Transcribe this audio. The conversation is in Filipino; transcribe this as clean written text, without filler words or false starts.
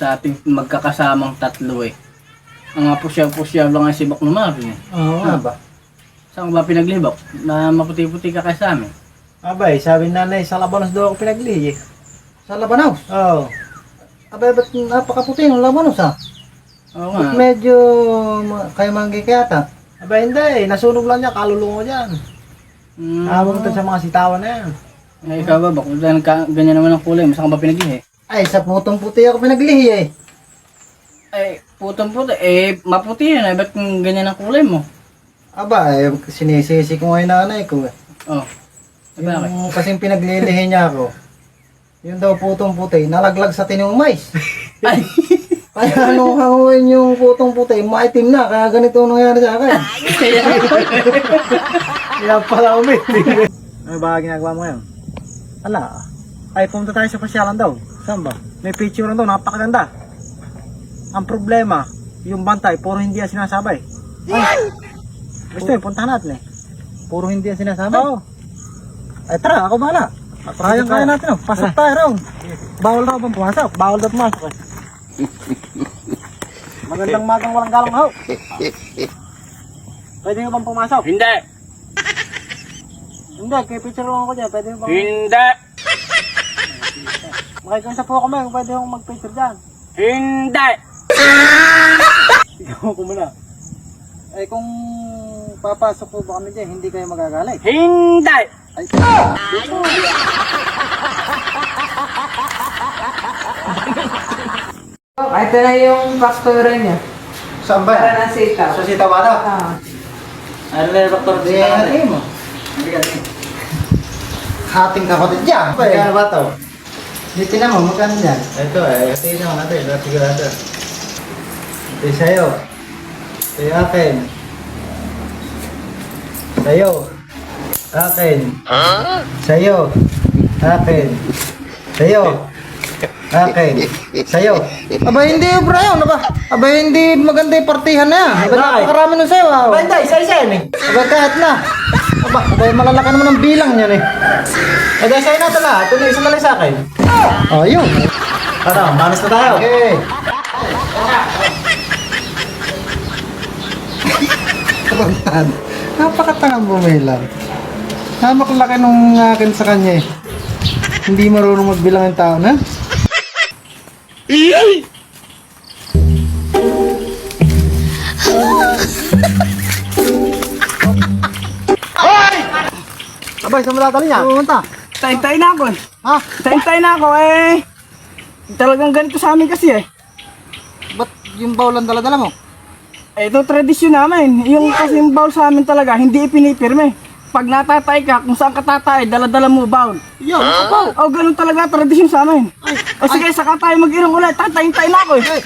sa ating magkakasamang tatlo eh. Ang mga pusyaw-pusyaw lang ay sibak ng Marvin eh. Oo nga ba? Saan ba pinaglibak? Na maputi-puti ka kay sa amin. Abay, sabi ni nanay, sa Labanos daw ako pinagli eh. Sa Labanos? Oo. Abay, ba't napakaputi ng Labanos ha? Oo Ba't nga. medyo kayo manggi kaya ata? Abay, hindi. Nasunog lang niya, kalulungo dyan. Tawag ito sa mga sitawan na yan. Eh, ikaw ba? Bakit ganyan naman ang kulay mo? Saan ka ba pinaglihi? Ay, sa putong puti ako pinaglihi eh. Ay, putong puti. Eh, maputi yun eh. Ba't ganyan ang kulay mo? Aba, eh, sinisisi ko nga yung nanay ko eh. Oh. Eh, bakit? Yung kasing pinaglilihi niya ako. Yun daw putong puti, nalaglag sa tinong mais. Ay! Kaya nung hanguin yung putong puti, maitim na. Kaya ganito ang nangyari sa akin. Yan pala umit. Ano ba ginagawa mo ngayon? Ala, ay pumunta tayo sa pasyalan daw. Saan ba? May picture daw, napakaganda. Ang problema, yung bantay, puro hindi ang sinasabay. Ay, gusto mo, puntahan natin eh. Puro hindi ang sinasabi. Oo. Ay tara, ako bahala. Kaya natin oh. Pasok tayo raw. Bawal raw bang pumasok? Bawal daw pumasok eh. Magandang magang walang galang ho. Pwede nga bang pumasok? Hindi! Hindi, kay picture lang ako dyan. Pwede nga bang... Hindi! Makikita po kami kung pwede akong mag-picture dyan. Hindi! Ikaw ko muna. Eh kung papasok po ba kami dyan, hindi kayo magagalit. Hindi! Ay, Ito na yung faktura niya. Saan ba? Para ng sitaw. Sa sitawada? Ah. Ano na yung doktor Di, ano mo? Hating kapatid dyan. magkano ba to? Dito na mo, magkano dyan? Ito eh, tingnan mo natin. Sigurado. Ito yung sa'yo. Ito yung akin. Sa'yo. Akin. Sa'yo. Akin. Sa'yo. Akin. Sa'yo. Aba, hindi Brian, aba. Aba, hindi maganda yung partihan na yan. Aba, Bakit? napakarami nun sa'yo. Ah. Banda, isa-isa yan eh. Aba, kahit na. Aba, malalaki naman ang bilang niyan eh. Eh, dahil sa'yo na ito lahat. Ito na isa na lang sa akin. Oh, yun. Ano, mamis na tayo. Okay. Kabantan. Napakatangang bumilang. Napakalaki nung akin sa kanya eh. Hindi marunong magbilang ang tao na. Abay, saan mo dadali niya? Pumunta. Tay-tay na ako eh. Ha? Tay-tay na ako eh. Talagang ganito sa amin kasi eh. Ba't yung bawlan dala-dala mo? Eh, ito tradisyon namin. Yung kasi yung bowl sa amin talaga, hindi ipinipirme. Pag natatay ka, kung saan ka tatay, dala-dala mo bowl. Yun, huh? O, ganun talaga tradisyon sa amin. O sige, saka tayo mag-irong ulit. Tatayin-tayin na ako eh.